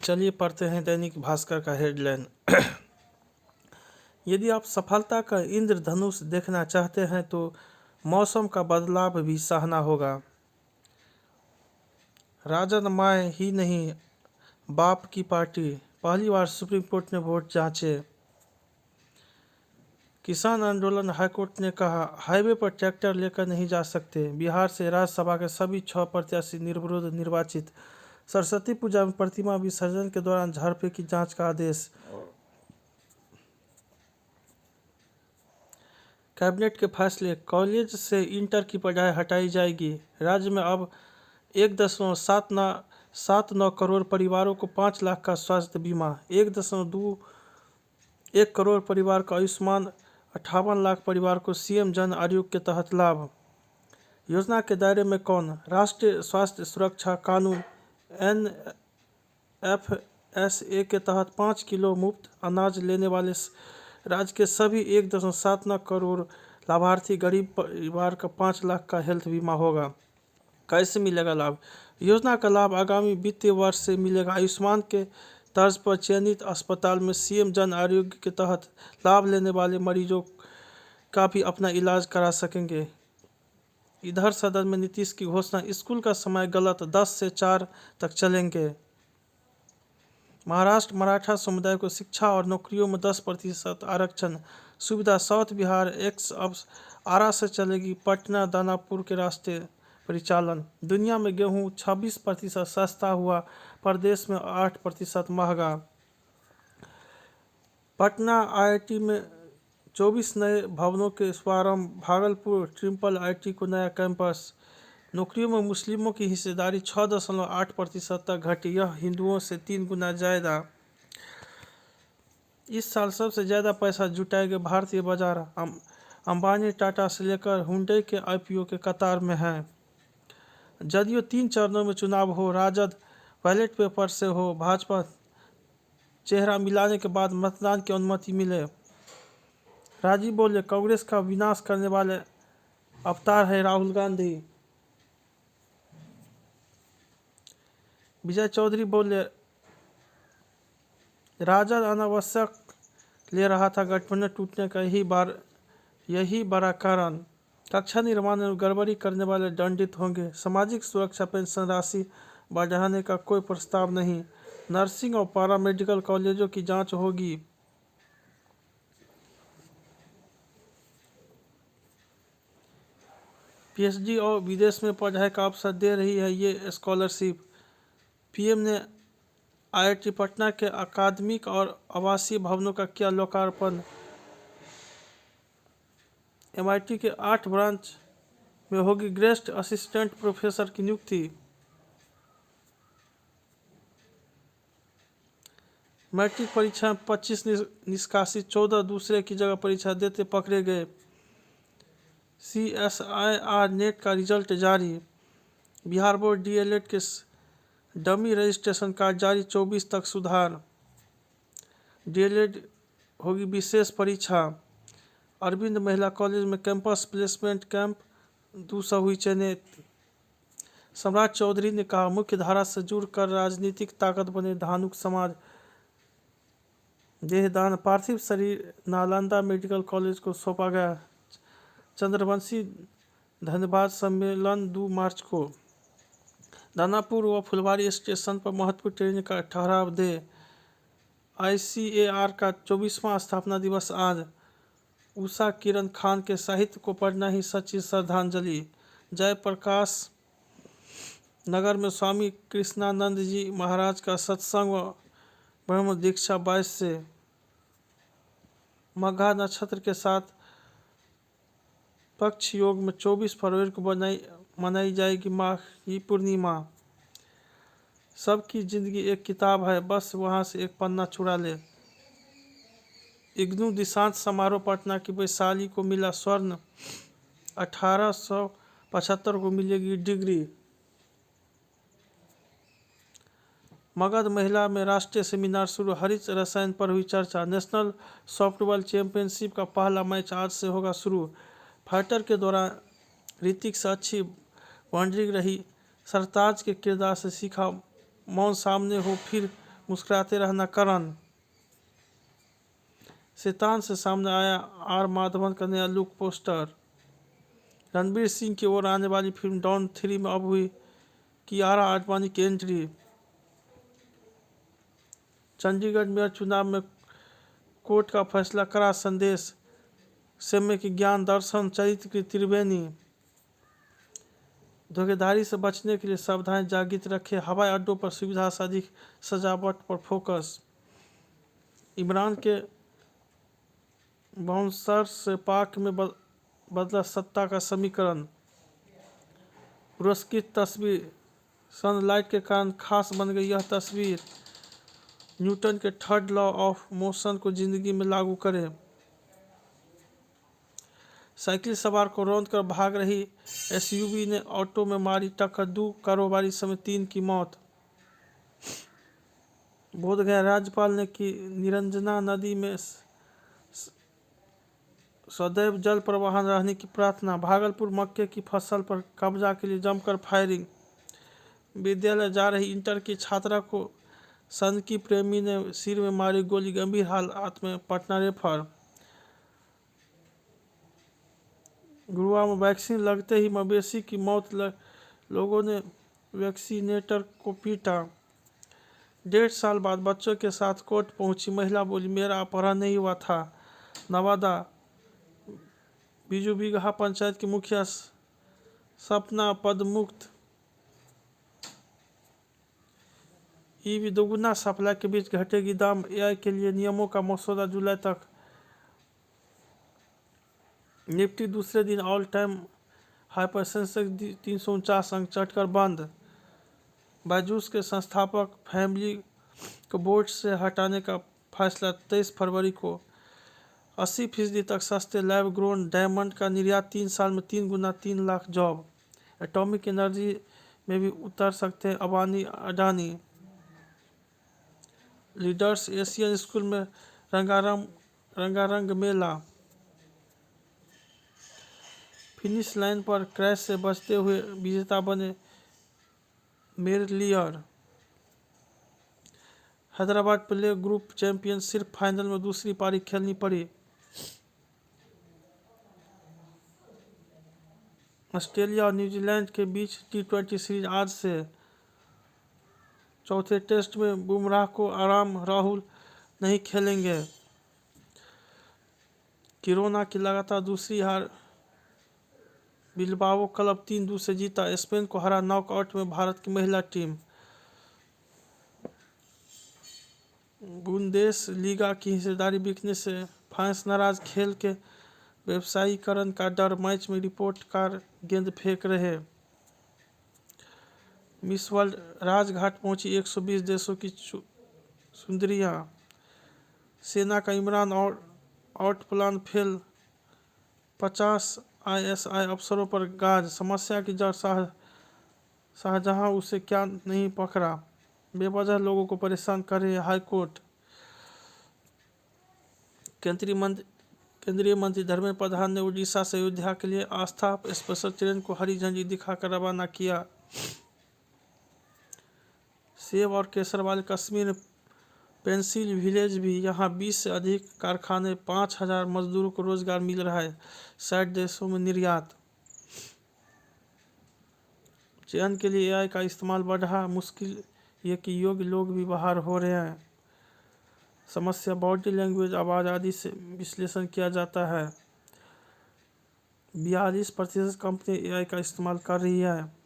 चलिए पढ़ते हैं दैनिक भास्कर का हेडलाइन। यदि आप सफलता का इंद्रधनुष देखना चाहते हैं तो मौसम का बदलाव भी सहना होगा। राजद मां ही नहीं, बाप की पार्टी, पहली बार सुप्रीम कोर्ट ने वोट जांचे। किसान आंदोलन, हाईकोर्ट ने कहा हाईवे पर ट्रैक्टर लेकर नहीं जा सकते। बिहार से राज्यसभा के सभी 6 प्रत्याशी निर्विरोध निर्वाचित। सरस्वती पूजा में प्रतिमा विसर्जन के दौरान झड़पे की जांच का आदेश। कैबिनेट के फैसले, कॉलेज से इंटर की पढ़ाई हटाई जाएगी। राज्य में अब 1.79 करोड़ परिवारों को 5 लाख का स्वास्थ्य बीमा, 1.21 करोड़ परिवार का आयुष्मान, 58 लाख परिवार को सीएम जन आरोग्य के तहत लाभ। योजना के दायरे में कौन? राष्ट्रीय स्वास्थ्य सुरक्षा कानून NFSA के तहत 5 किलो मुफ्त अनाज लेने वाले राज्य के सभी 1.79 करोड़ लाभार्थी गरीब परिवार का 5 लाख का हेल्थ बीमा होगा। कैसे मिलेगा लाभ? योजना का लाभ आगामी वित्तीय वर्ष से मिलेगा। आयुष्मान के तर्ज पर चयनित अस्पताल में सीएम जन आरोग्य के तहत लाभ लेने वाले मरीजों का भी अपना इलाज करा सकेंगे। इधर सदन में नीतीश की घोषणा, स्कूल का समय गलत, 10 से 4 तक चलेंगे। महाराष्ट्र मराठा समुदाय को शिक्षा और नौकरियों में 10% आरक्षण सुविधा। साउथ बिहार एक्स अब आरा से चलेगी पटना दानापुर के रास्ते परिचालन। दुनिया में गेहूं 26% सस्ता हुआ, प्रदेश में 8% महंगा। पटना आईआईटी में 24 नए भवनों के शुभारंभ। भागलपुर ट्रिपल आईटी को नया कैंपस। नौकरियों में मुस्लिमों की हिस्सेदारी 6.8% तक घटी, यह हिंदुओं से 3 गुना ज़्यादा। इस साल सबसे ज़्यादा पैसा जुटाएंगे भारतीय बाजार। अंबानी टाटा से लेकर हुंडई के आईपीओ के कतार में हैं। जदयू 3 चरणों में चुनाव हो, राजद बैलेट पेपर से हो, भाजपा चेहरा मिलाने के बाद मतदान की अनुमति मिले। राजीव बोले कांग्रेस का विनाश करने वाले अवतार है राहुल गांधी। विजय चौधरी बोले राजद अनावश्यक ले रहा था गठबंधन टूटने का यही बड़ा कारण। कक्षा निर्माण में गड़बड़ी करने वाले दंडित होंगे। सामाजिक सुरक्षा पेंशन राशि बढ़ाने का कोई प्रस्ताव नहीं। नर्सिंग और पैरा मेडिकल कॉलेजों की जांच होगी। पीएचडी और विदेश में पढ़ाई का अवसर दे रही है ये स्कॉलरशिप। पीएम ने आईआईटी पटना के अकादमिक और आवासीय भवनों का किया लोकार्पण। एमआईटी के 8 ब्रांच में होगी गेस्ट असिस्टेंट प्रोफेसर की नियुक्ति। मैट्रिक परीक्षा में 25 निष्कासित, 14 दूसरे की जगह परीक्षा देते पकड़े गए। CSIR नेट का रिजल्ट जारी। बिहार बोर्ड डीएलएड के डमी रजिस्ट्रेशन कार्ड जारी, 24 तक सुधार। डीएलएड होगी विशेष परीक्षा। अरविंद महिला कॉलेज में कैंपस प्लेसमेंट कैंप 200 हुई चयनित। सम्राट चौधरी ने कहा मुख्य धारा से जुड़कर राजनीतिक ताकत बने धानुक समाज। देहदान, पार्थिव शरीर नालंदा मेडिकल कॉलेज को सौंपा गया। चंद्रवंशी धन्यवाद सम्मेलन 2 मार्च को। दानापुर व फुलवारी स्टेशन पर महत्वपूर्ण ट्रेन का ठहराव दे। ICAR का 24वां स्थापना दिवस आज। उषा किरण खान के साहित्य को पढ़ना ही सच्ची श्रद्धांजलि। जयप्रकाश नगर में स्वामी कृष्णानंद जी महाराज का सत्संग व ब्रह्म दीक्षा 22 से। मघा नक्षत्र के साथ पक्ष योग में 24 फरवरी को मनाई जाएगी माघ की पूर्णिमा। सबकी जिंदगी एक किताब है, बस वहां से एक पन्ना चुरा ले। इग्नू दीक्षांत समारोह पटना की वैशाली को मिला स्वर्ण, 1875 को मिलेगी डिग्री। मगध महिला में राष्ट्रीय सेमिनार शुरू, हरित रसायन पर हुई चर्चा। नेशनल सॉफ्टबॉल चैंपियनशिप का पहला मैच आज से होगा शुरू। फाइटर के दौरान ऋतिक से अच्छी बॉन्डिंग रही, सरताज के किरदार से सीखा, मौन सामने हो फिर मुस्कुराते रहना करण। शैतान से सामने आया आर माधवन का नया लुक पोस्टर। रणवीर सिंह की ओर आने वाली फिल्म डॉन 3 में अब हुई कियारा आडवाणी की एंट्री। चंडीगढ़ मेयर चुनाव में कोर्ट का फैसला, कड़ा संदेश, सम्य की ज्ञान दर्शन चरित्र की त्रिवेणी। धोखेधड़ी से बचने के लिए सावधानी जागृत रखें, हवाई अड्डों पर सुविधा से अधिक सजावट पर फोकस। इमरान के बाउंसर से पाक में बदला सत्ता का समीकरण। पुरस्कृत तस्वीर, सनलाइट के कारण खास बन गई यह तस्वीर। न्यूटन के थर्ड लॉ ऑफ मोशन को जिंदगी में लागू करें। साइकिल सवार को रौंद कर भाग रही एसयूवी ने ऑटो में मारी टक्कर, 2 कारोबारी समेत 3 की मौत। बोधगया राज्यपाल ने की निरंजना नदी में सदैव जल प्रवाहन रहने की प्रार्थना। भागलपुर मक्के की फसल पर कब्जा के लिए जमकर फायरिंग। विद्यालय जा रही इंटर की छात्रा को सनकी प्रेमी ने सिर में मारी गोली, गंभीर हालत में पटना रेफर। गुरुवार में वैक्सीन लगते ही मवेशी की मौत, लोगों ने वैक्सीनेटर को पीटा। 1.5 साल बाद बच्चों के साथ कोर्ट पहुंची महिला, बोली मेरा अपहरण नहीं हुआ था। नवादा बिजुबिगहा पंचायत की मुखिया सपना पदमुक्त। ईवी दोगुना सप्लाई के बीच घटेगी दाम, एआई के लिए नियमों का मसौदा जुलाई तक। निफ्टी दूसरे दिन ऑल टाइम हाई पर, सेंसेक्स 349 अंक चढ़कर बंद। बायजूस के संस्थापक फैमिली को बोर्ड से हटाने का फैसला 23 फरवरी को। 80% तक सस्ते लैब ग्रोन डायमंड का निर्यात, 3 साल में 3 गुना, 3 लाख जॉब। एटॉमिक एनर्जी में भी उतर सकते हैं Ambani Adani. Leaders Asian school में रंगारंग मेला। फिनिश लाइन पर क्रैश से बचते हुए विजेता बने मेरलियर। हैदराबाद प्ले ग्रुप चैंपियन, सिर्फ फाइनल में दूसरी पारी खेलनी पड़ी। ऑस्ट्रेलिया और न्यूजीलैंड के बीच T20 सीरीज आज से। चौथे टेस्ट में बुमराह को आराम, राहुल नहीं खेलेंगे। किरोना की लगातार दूसरी हार, बिलबाओ क्लब 3-2 से जीता। स्पेन को हरा नॉकआउट में भारत की महिला टीम। बुंदेसलीगा की हिस्सेदारी बिकने से फैंस नाराज, खेल के व्यवसायीकरण का डर, मैच में रिपोर्टकार गेंद फेंक रहे। मिस वर्ल्ड राजघाट पहुंची 120 देशों की सुंदरियां। सेना का Imran out plan fail, 50 ISI अफसरों पर गाज। समस्या की जड़ शाहजहां, उसे क्या नहीं पकड़ा, बेवजह लोगों को परेशान कर रही है हाईकोर्ट। केंद्रीय मंत्री धर्मेंद्र प्रधान ने उड़ीसा से अयोध्या के लिए आस्था स्पेशल ट्रेन को हरी झंडी दिखाकर रवाना किया। सेब और केसर वाले कश्मीर में पेंसिल विलेज भी, यहाँ 20 से अधिक कारखाने, 5000 मजदूरों को रोजगार मिल रहा है। 60 देशों में निर्यात। चयन के लिए AI का इस्तेमाल बढ़ा, मुश्किल ये कि योग्य लोग भी बाहर हो रहे हैं। समस्या बॉडी लैंग्वेज, आवाज आदि से विश्लेषण किया जाता है। 42% कंपनी AI का इस्तेमाल कर रही है।